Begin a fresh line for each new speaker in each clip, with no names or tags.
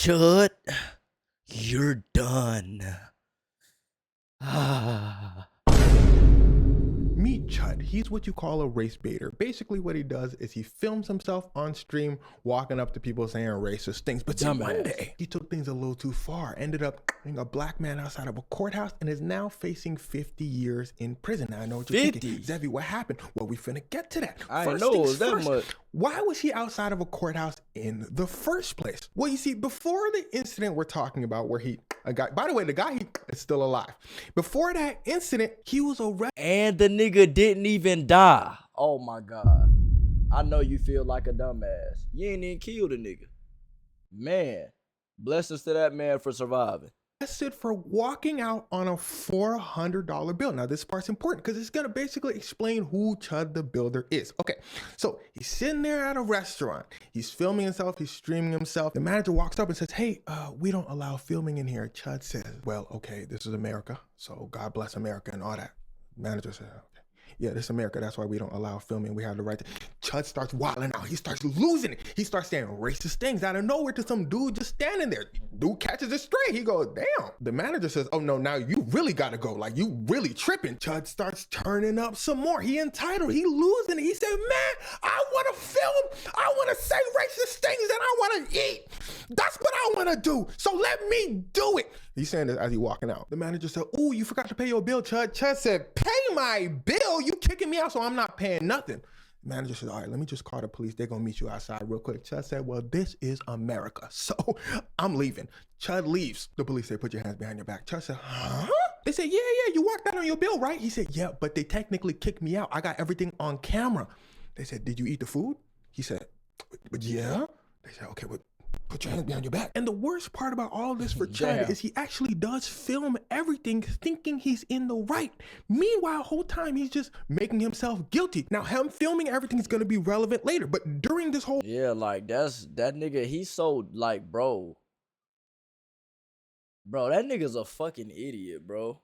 Chud, you're done.
Meet Chud. He's what you call a race baiter. Basically what he does is he films himself on stream walking up to people saying racist things. But then one day he took things a little too far, ended up being a black man outside of a courthouse and is now facing 50 years in prison. Now I know what you're thinking. Zevi, what happened? Well, we finna get to that.
I know it was that much.
Why was he outside of a courthouse in the first place? Well, you see, before the incident we're talking about where by the way, the guy is still alive. Before that incident, he was arrested.
And the nigga didn't even die. Oh my God. I know you feel like a dumbass. You ain't even killed a nigga. Man, blessings to that man for surviving.
Arrested for walking out on a $400 bill. Now this part's important because it's gonna basically explain who Chud the Builder is. Okay, so he's sitting there at a restaurant. He's filming himself, he's streaming himself. The manager walks up and says, hey, we don't allow filming in here. Chud says, well, okay, this is America, so God bless America and all that. Manager said, okay. Yeah, this is America. That's why we don't allow filming. We have the right to. Chud starts wilding out. He starts losing it. He starts saying racist things out of nowhere to some dude just standing there. Dude catches it straight. He goes, damn. The manager says, oh no, now you really gotta go. Like you really tripping. Chud starts turning up some more. He entitled. He losing it. He said, man, I want to film. I want to say racist things and I want to eat. That's what I want to do. So let me do it. He's saying this as he's walking out. The manager said, oh, you forgot to pay your bill, Chud. Chud said, pay my bill? You kicking me out, so I'm not paying nothing. The manager said, all right, let me just call the police. They're going to meet you outside real quick. Chud said, well, this is America, so I'm leaving. Chud leaves. The police say, put your hands behind your back. Chud said, huh? They said, yeah, you walked out on your bill, right? He said, yeah, but they technically kicked me out. I got everything on camera. They said, did you eat the food? He said, but yeah. They said, okay, but put your hands behind your back. And the worst part about all this for Chud is he actually does film everything thinking he's in the right. Meanwhile, whole time he's just making himself guilty. Now him filming everything is going to be relevant later, but during this whole...
Yeah, like that nigga, he's so like, bro, that nigga's a fucking idiot, bro.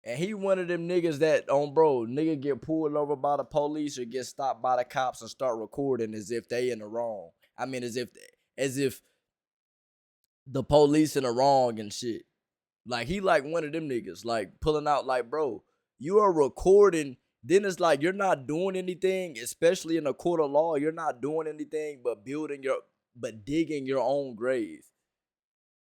And he one of them niggas that, nigga get pulled over by the police or get stopped by the cops and start recording as if they in the wrong. I mean, as if the police in the wrong and shit. Like, he like one of them niggas, like, pulling out, like, bro, you are recording, then it's like, you're not doing anything, especially in a court of law, you're not doing anything but digging your own grave.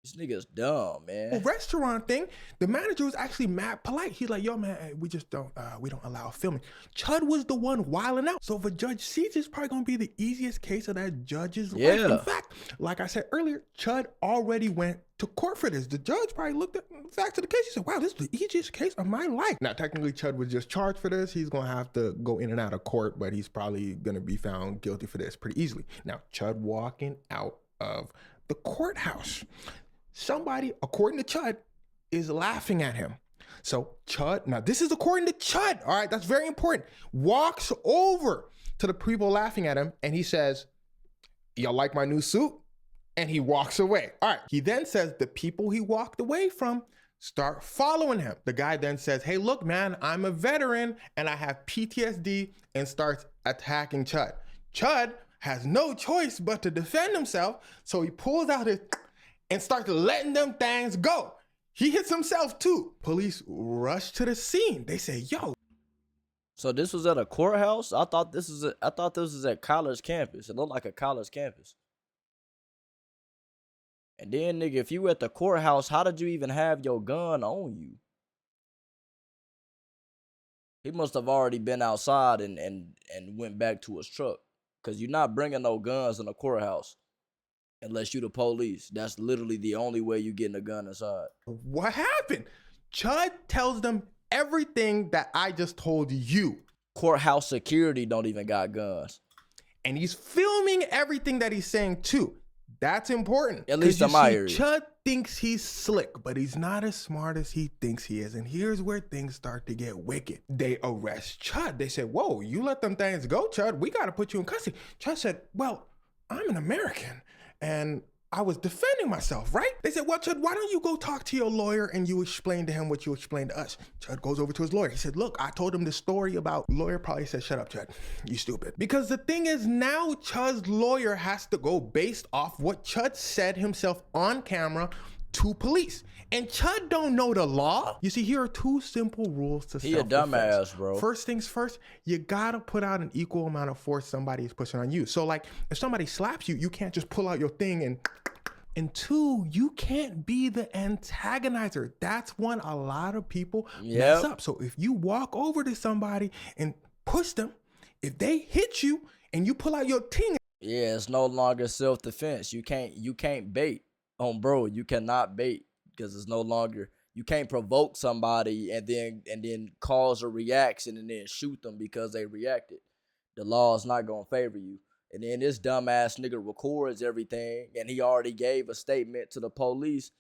This nigga's dumb, man.
Restaurant thing, the manager was actually mad polite. He's like, yo, man, we just don't, we don't allow filming. Chud was the one wilding out. So if a judge sees, it's probably gonna be the easiest case of that judge's life. In fact, like I said earlier, Chud already went to court for this. The judge probably looked at the facts of the case. He said, wow, this is the easiest case of my life. Now, technically, Chud was just charged for this. He's gonna have to go in and out of court, but he's probably gonna be found guilty for this pretty easily. Now, Chud walking out of the courthouse. Somebody, according to Chud, is laughing at him. So Chud, now this is according to Chud, all right, that's very important, walks over to the people laughing at him and he says, y'all like my new suit? And he walks away. All right, he then says the people he walked away from start following him. The guy then says, hey, look, man, I'm a veteran and I have PTSD, and starts attacking Chud. Chud has no choice but to defend himself, so he pulls out his and starts letting them things go. He hits himself too. Police rush to the scene. They say, yo.
So this was at a courthouse? I thought this was at college campus. It looked like a college campus. And then, nigga, if you at the courthouse, how did you even have your gun on you? He must have already been outside and went back to his truck. Because you're not bringing no guns in a courthouse. Unless you the police. That's literally the only way you getting a gun inside.
What happened? Chud tells them everything that I just told you.
Courthouse security don't even got guns.
And he's filming everything that he's saying too. That's important.
At least in my area.
Chud thinks he's slick, but he's not as smart as he thinks he is. And here's where things start to get wicked. They arrest Chud. They said, whoa, you let them things go, Chud. We got to put you in custody. Chud said, well, I'm an American. And I was defending myself, right? They said, well, Chud, why don't you go talk to your lawyer and you explain to him what you explained to us? Chud goes over to his lawyer. He said, look, I told him the story about, lawyer probably said, shut up, Chud, you stupid. Because the thing is, now Chud's lawyer has to go based off what Chud said himself on camera to police. And Chud don't know the law. You see, here are two simple rules to self-defense.
He a dumbass, bro.
First things first, you gotta put out an equal amount of force somebody is pushing on you. So like, if somebody slaps you, you can't just pull out your thing and two, you can't be the antagonizer. That's when a lot of people mess up. So if you walk over to somebody and push them, if they hit you and you pull out your thing.
Yeah, it's no longer self-defense. You can't bait. Bro, you cannot bait because it's no longer, you can't provoke somebody and then cause a reaction and then shoot them because they reacted. The law is not gonna favor you. And then this dumbass nigga records everything, and he already gave a statement to the police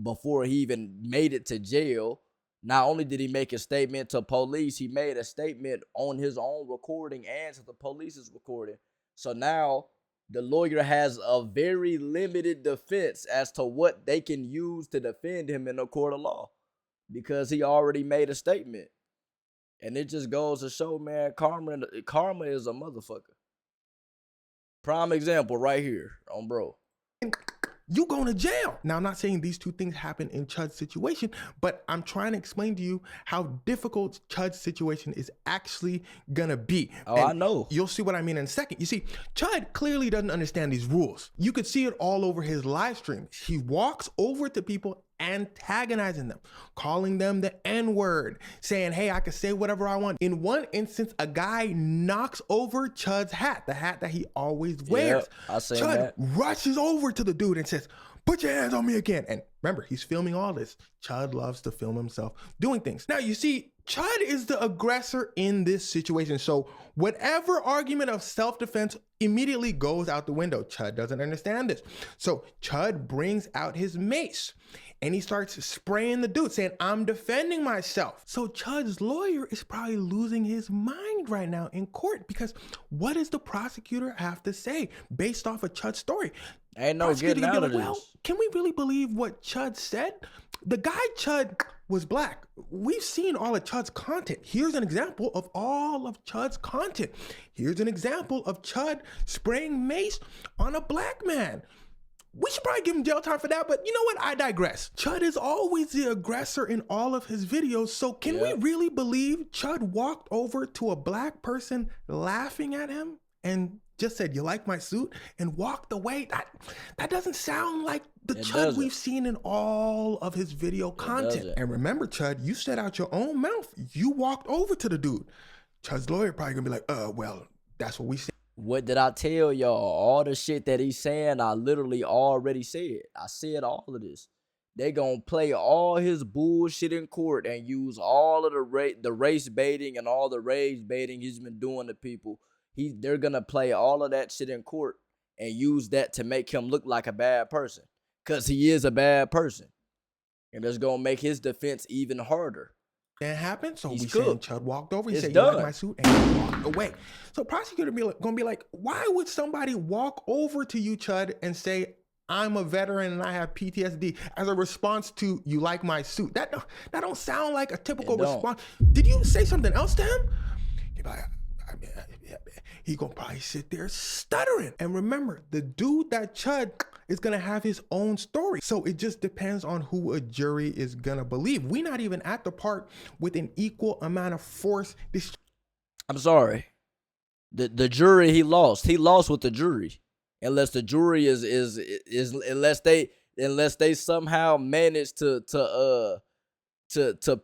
before he even made it to jail. Not only did he make a statement to police, he made a statement on his own recording and to the police's recording. So now the lawyer has a very limited defense as to what they can use to defend him in a court of law because he already made a statement. And it just goes to show, man, karma is a motherfucker. Prime example right here on bro.
You going to jail. Now, I'm not saying these two things happen in Chud's situation, but I'm trying to explain to you how difficult Chud's situation is actually gonna be.
Oh,
and
I know.
You'll see what I mean in a second. You see, Chud clearly doesn't understand these rules. You could see it all over his live stream. He walks over to people antagonizing them, calling them the N-word, saying, hey, I can say whatever I want. In one instance, a guy knocks over Chud's hat, the hat that he always wears.
Yep, I seen
Chud
that.
rushes over to the dude and says, put your hands on me again. And remember, he's filming all this. Chud loves to film himself doing things. Now, you see, Chud is the aggressor in this situation. So whatever argument of self-defense immediately goes out the window. Chud doesn't understand this. So Chud brings out his mace and he starts spraying the dude, saying, I'm defending myself. So Chud's lawyer is probably losing his mind right now in court because what does the prosecutor have to say based off of Chud's story?
Ain't no getting out of this.
Well, can we really believe what Chud said? The guy Chud was black. We've seen all of Chud's content. Here's an example of all of Chud's content. Here's an example of Chud spraying mace on a black man. We should probably give him jail time for that, but you know what? I digress. Chud is always the aggressor in all of his videos, so can we really believe Chud walked over to a black person laughing at him and just said, you like my suit, and walked away? That doesn't sound like the Chud we've seen in all of his video content. And remember, Chud, you said out your own mouth, you walked over to the dude. Chud's lawyer probably gonna be like, well, that's what we said.
What did I tell y'all? All the shit that he's saying, I literally already said. I said all of this. They gonna play all his bullshit in court and use all of the race baiting and all the rage baiting he's been doing to people. They're gonna play all of that shit in court and use that to make him look like a bad person. Cause he is a bad person. And that's gonna make his defense even harder.
That happened, so
He's
we said
cooked.
Chud walked over. He
It's
said,
done.
you like my suit? And he walked away. So prosecutor gonna be like, why would somebody walk over to you, Chud, and say, I'm a veteran and I have PTSD as a response to you like my suit? That don't sound like a typical response. Did you say something else to him? He'd be like, he gonna probably sit there stuttering. And remember, the dude that Chud is gonna have his own story. So it just depends on who a jury is gonna believe. We're not even at the part with an equal amount of force.
I'm sorry. The jury, he lost. He lost with the jury. Unless the jury is unless they somehow manage to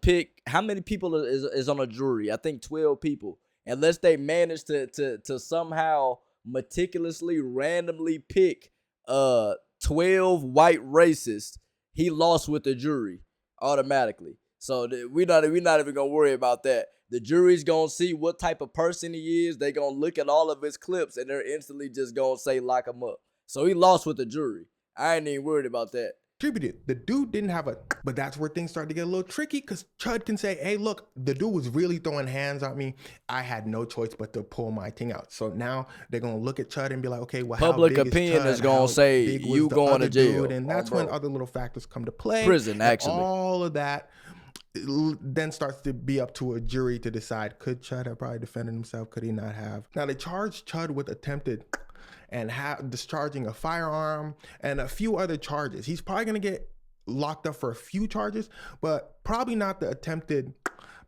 pick how many people is on a jury. I think 12 people. Unless they manage to somehow meticulously randomly pick 12 white racists, he lost with the jury automatically. So we're not even gonna worry about that. The jury's gonna see what type of person he is. They gonna look at all of his clips and they're instantly just gonna say lock him up. So he lost with the jury. I ain't even worried about that.
distributed. The dude didn't have a, but that's where things started to get a little tricky because Chud can say, hey, look, the dude was really throwing hands on me. I had no choice but to pull my thing out. So now they're going to look at Chud and be like, okay, well,
Public
how big
opinion
is
is
Chud?
going
How
to say
big was
you
the
going
other
to jail.
dude? And that's when
bro.
other little factors come to play.
Prison, actually.
All of that then starts to be up to a jury to decide, could Chud have probably defended himself? Could he not have? Now, they charged Chud with attempted and discharging a firearm and a few other charges. He's probably going to get locked up for a few charges, but probably not the attempted,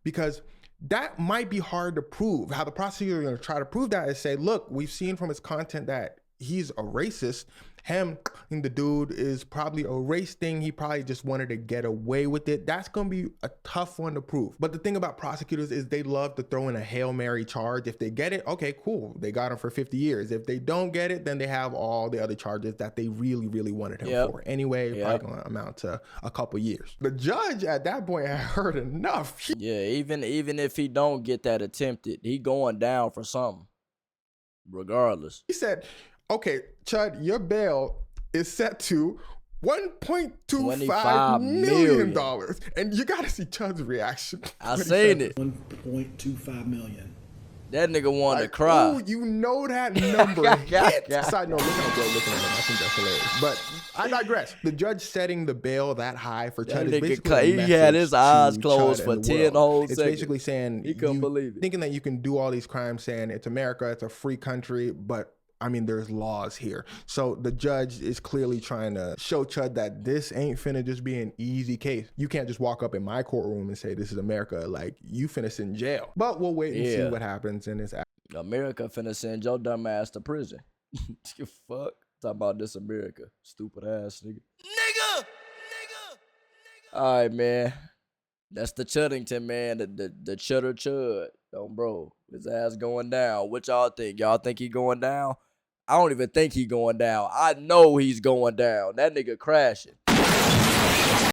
because that might be hard to prove. How the prosecutor is going to try to prove that is say, look, we've seen from his content that he's a racist. Him, the dude, is probably a race thing. He probably just wanted to get away with it. That's going to be a tough one to prove. But the thing about prosecutors is they love to throw in a Hail Mary charge. If they get it, okay, cool. They got him for 50 years. If they don't get it, then they have all the other charges that they really, really wanted him for. Anyway, probably going to amount to a couple years. The judge at that point had heard enough.
Yeah, even if he don't get that attempted, he going down for something, regardless.
He said, okay, Chud, your bail is set to $1.25 million. And you got to see Chud's reaction.
I seen it.
$1.25 million.
That nigga wanted to cry.
Ooh, you know that number hit. Side note, look how bro looking at him. I think that's hilarious. But I digress. The judge setting the bail that high for Chud is basically
he had his eyes closed for 10 whole seconds.
It's basically saying,
he couldn't believe it.
Thinking that you can do all these crimes, saying it's America, it's a free country, but I mean, there's laws here. So the judge is clearly trying to show Chud that this ain't finna just be an easy case. You can't just walk up in my courtroom and say, this is America. Like, you finna sit in jail. But we'll wait and see what happens in this.
America finna send your dumb ass to prison. You fuck. Talk about this America. Stupid ass nigga. Nigga! All right, man. That's the Chuddington, man. The Chudder Chud. Oh, bro. His ass going down. What y'all think? Y'all think he going down? I don't even think he going down. I know he's going down. That nigga crashing.